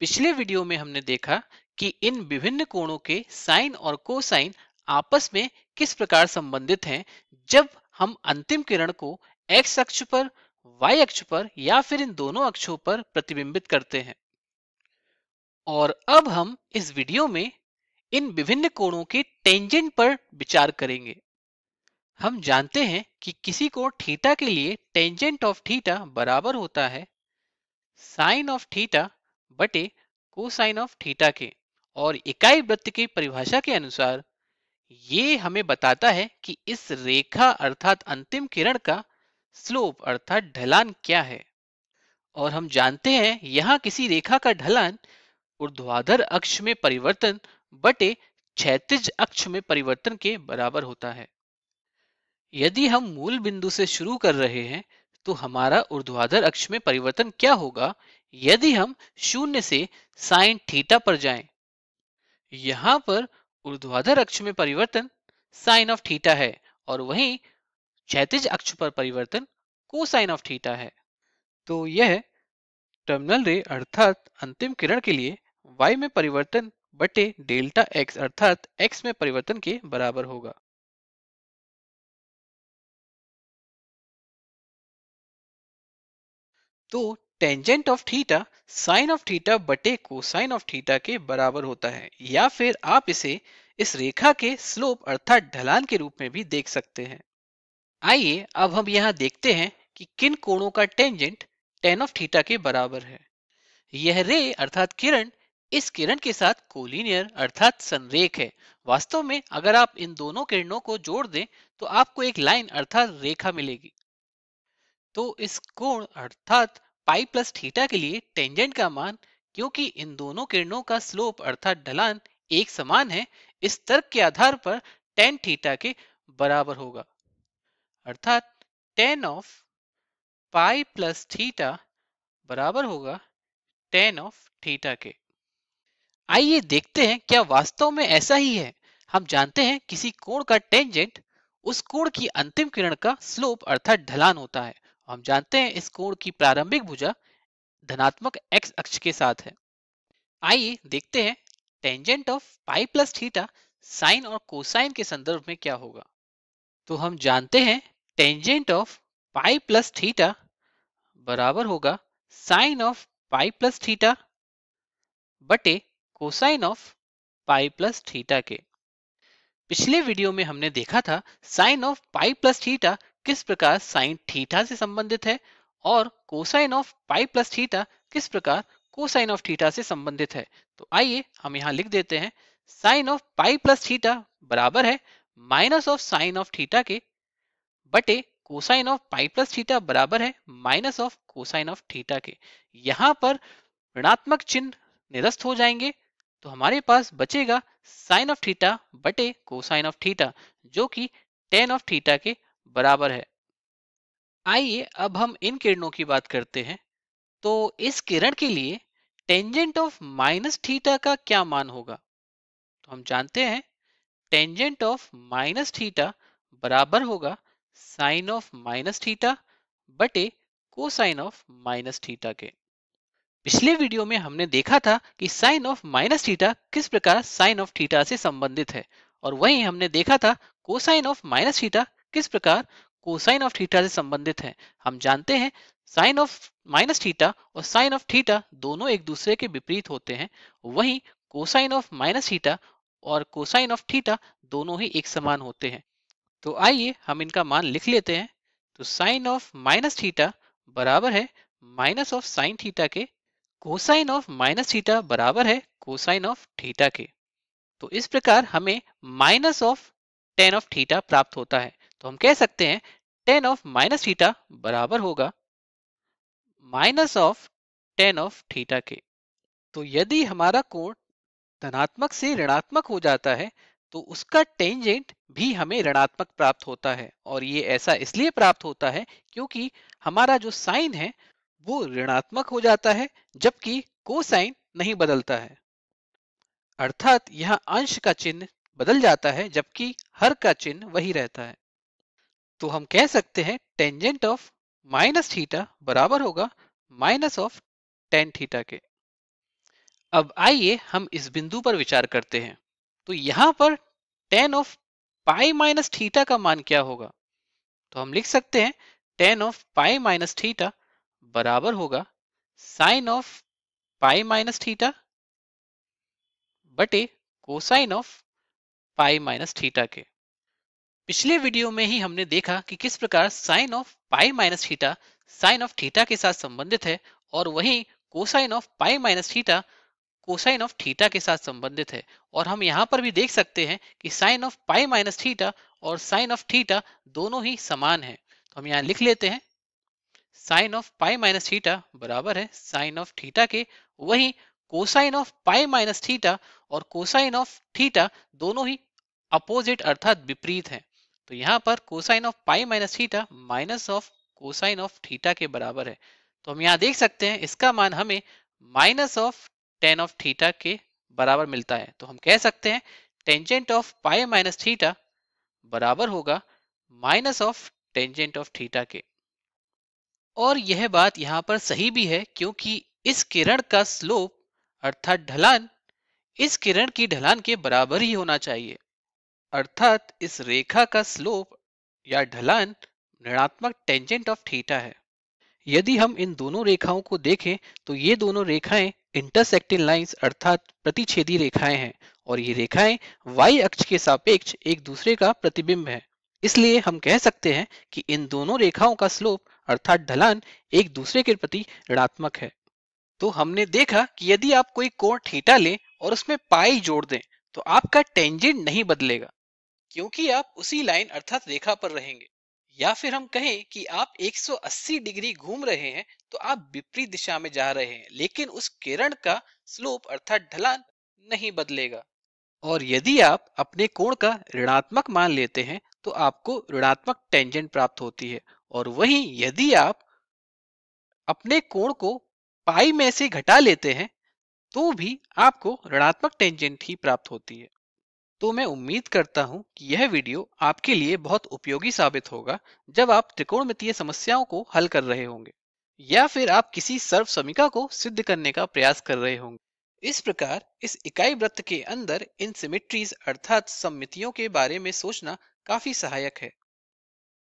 पिछले वीडियो में हमने देखा कि इन विभिन्न कोणों के साइन और कोसाइन आपस में किस प्रकार संबंधित हैं जब हम अंतिम किरण को एक्स अक्ष पर, वाई अक्ष पर या फिर इन दोनों अक्षों पर प्रतिबिंबित करते हैं। और अब हम इस वीडियो में इन विभिन्न कोणों के टेंजेंट पर विचार करेंगे। हम जानते हैं कि किसी कोण थीटा के लिए टेंजेंट ऑफ थीटा बराबर होता है साइन ऑफ थीटा बटे कोसाइन ऑफ थीटा के। और इकाई वृत्त की परिभाषा के अनुसार ये हमें बताता है कि इस रेखा अर्थात अंतिम किरण का स्लोप अर्थात ढलान क्या है। और हम जानते हैं यहाँ किसी रेखा का ढलान ऊर्ध्वाधर अक्ष में परिवर्तन बटे क्षैतिज अक्ष में परिवर्तन के बराबर होता है। यदि हम मूल बिंदु से शुरू कर रहे हैं तो हमारा ऊर्ध्वाधर अक्ष में परिवर्तन क्या होगा यदि हम शून्य से साइन थीटा पर जाएं। यहां पर ऊर्ध्वाधर अक्ष में परिवर्तन साइन ऑफ थीटा है और वहीं क्षैतिज अक्ष पर परिवर्तन कोसाइन ऑफ थीटा है। तो यह टर्मिनल रे अर्थात अंतिम किरण के लिए y में परिवर्तन बटे डेल्टा x अर्थात x में परिवर्तन के बराबर होगा। तो tangent of theta sine of theta बटे कोसाइन ऑफ थीटा के बराबर होता है, या फिर आप इसे इस रेखा के स्लोप अर्थात ढलान के रूप में भी देख सकते हैं। आइए अब हम यहाँ देखते हैं कि किन कोणों का टेंजेंट टेन ऑफ थीटा के बराबर है। यह रे अर्थात किरण इस किरण के साथ कोलिनियर अर्थात संरेख है। वास्तव में अगर आप इन दोनों किरणों को जोड़ दें तो आपको एक लाइन अर्थात रेखा मिलेगी। तो इस कोण अर्थात पाई प्लस थीटा के लिए टेंजेंट का मान, क्योंकि इन दोनों किरणों का स्लोप अर्थात ढलान एक समान है, इस तर्क के आधार पर टेन थीटा के बराबर होगा अर्थात ten of pi plus theta बराबर होगा टेन ऑफ थीटा के। आइए देखते हैं क्या वास्तव में ऐसा ही है। हम जानते हैं किसी कोण का टेंजेंट उस कोण की अंतिम किरण का स्लोप अर्थात ढलान होता है। हम जानते हैं इस कोण की प्रारंभिक भुजा धनात्मक x अक्ष के साथ है। आइए देखते हैं tangent of pi plus theta sine और कोसाइन के संदर्भ में क्या होगा। तो हम जानते हैं tangent of pi plus theta बराबर होगा sine of pi plus theta बटे cosine of pi plus theta के। पिछले वीडियो में हमने देखा था sine of pi plus theta किस प्रकार साइन थीटा से संबंधित है और cosine of pi plus theta किस प्रकार कोसाइन ऑफ थीटा से संबंधित है। तो आइए हम यहाँ लिख देते हैं sine of pi plus theta बराबर है minus of sine of theta के बटे cosine of pi plus theta बराबर है minus of cosine of theta के। यहाँ पर ऋणात्मक चिन्ह निरस्त हो जाएंगे तो हमारे पास बचेगा साइन ऑफ थीटा बटे कोसाइन ऑफ थीटा जो कि टेन ऑफ थीटा के बराबर है। आइए अब हम इन किरणों की बात करते हैं। तो इस किरण के लिए टेंजेंट ऑफ माइनस थीटा का क्या मान होगा। तो हम जानते हैं टेंजेंट ऑफ माइनस थीटा बराबर होगा साइन ऑफ माइनस थीटा बटे कोसाइन ऑफ माइनस थीटा के। पिछले वीडियो में हमने देखा था कि साइन ऑफ माइनस थीटा किस प्रकार साइन ऑफ थीटा से संबंधित है, और वहीं हमने देखा था कोसाइन ऑफ माइनस थीटा किस प्रकार कोसाइन ऑफ थीटा से संबंधित है। हम जानते हैं साइन ऑफ माइनस थीटा और साइन ऑफ थीटा दोनों एक दूसरे के विपरीत होते हैं, वहीं कोसाइन ऑफ माइनस थीटा और कोसाइन ऑफ थीटा दोनों ही एक समान होते हैं। तो आइए हम इनका मान लिख लेते हैं। तो साइन ऑफ माइनस थीटा बराबर है माइनस ऑफ साइन थीटा के। कोसाइन ऑफ माइनस थीटा बराबर है कोसाइन ऑफ थीटा के। तो इस प्रकार हमें minus of ten of theta प्राप्त होता है। तो हम कह सकते हैं टेन ऑफ माइनस थीटा बराबर होगा minus of ten of theta के। तो यदि हमारा कोण धनात्मक से ऋणात्मक हो जाता है तो उसका टेंजेंट भी हमें ऋणात्मक प्राप्त होता है, और ये ऐसा इसलिए प्राप्त होता है क्योंकि हमारा जो साइन है वो ऋणात्मक हो जाता है जबकि कोसाइन नहीं बदलता है। अर्थात यहाँ अंश का चिन्ह बदल जाता है जबकि हर का चिन्ह वही रहता है। तो हम कह सकते हैं टेंजेंट ऑफ माइनस थीटा बराबर होगा माइनस ऑफ टेन थीटा के। अब आइए हम इस बिंदु पर विचार करते हैं। तो यहाँ पर tan of pi minus theta का मान क्या होगा? तो हम लिख सकते हैं tan of pi minus theta बराबर होगा sine of pi minus theta बटे cosine of pi minus theta के। पिछले वीडियो में ही हमने देखा कि किस प्रकार sine of pi minus theta sine of theta के साथ संबंधित है, और वहीं cosine of pi minus theta cosine of theta के साथ संबंधित है। और हम यहाँ पर भी देख सकते हैं कि sine of pi minus theta और साइन ऑफ थीटा दोनों ही समान है। तो हम यहाँ लिख लेते हैं sine of pi minus theta बराबर है साइन ऑफ थीटा के, वहीं cosine of pi minus theta और कोसाइन ऑफ थीटा दोनों ही अपोजिट अर्थात विपरीत हैं। तो यहाँ पर cosine of pi minus theta minus of cosine of theta के बराबर है। तो हम यहाँ देख सकते हैं इसका मान हमें minus of ten of theta के बराबर मिलता है। तो हम कह सकते हैं tangent of pi minus theta बराबर होगा minus of tangent of theta के। और यह बात यहाँ पर सही भी है, क्योंकि इस किरण का स्लोप अर्थात ढलान इस किरण की ढलान के बराबर ही होना चाहिए। अर्थात इस रेखा का स्लोप या ढलान ऋणात्मक टेंजेंट ऑफ थीटा है। यदि हम इन दोनों रेखाओं को देखें तो ये दोनों रेखाएं इंटरसेक्टिंग लाइंस अर्थात प्रतिच्छेदी रेखाएं हैं, और ये रेखाएं y अक्ष के सापेक्ष एक दूसरे का प्रतिबिंब है। इसलिए हम कह सकते हैं कि इन दोनों रेखाओं का स्लोप अर्थात ढलान एक दूसरे के प्रति ऋणात्मक है। तो हमने देखा कि यदि आप कोई कोण थीटा लें और उसमें पाई जोड़ दें तो आपका टेंजेंट नहीं बदलेगा, क्योंकि आप उसी लाइन अर्थात रेखा पर रहेंगे। या फिर हम कहें कि आप 180 डिग्री घूम रहे हैं तो आप विपरीत दिशा में जा रहे हैं, लेकिन उस किरण का स्लोप अर्थात ढलान नहीं बदलेगा। और यदि आप अपने कोण का ऋणात्मक मान लेते हैं तो आपको ऋणात्मक टेंजेंट प्राप्त होती है, और वहीं यदि आप अपने कोण को पाई में से घटा लेते हैं तो भी आपको ऋणात्मक टेंजेंट ही प्राप्त होती है। तो मैं उम्मीद करता हूं कि यह वीडियो आपके लिए बहुत उपयोगी साबित होगा जब आप त्रिकोणमितीय समस्याओं को हल कर रहे होंगे, या फिर आप किसी सर्व समीकरण को सिद्ध करने का प्रयास कर रहे होंगे। इस प्रकार इस इकाई वृत्त के अंदर इन सिमेट्रीज अर्थात सममितियों के बारे में सोचना काफी सहायक है।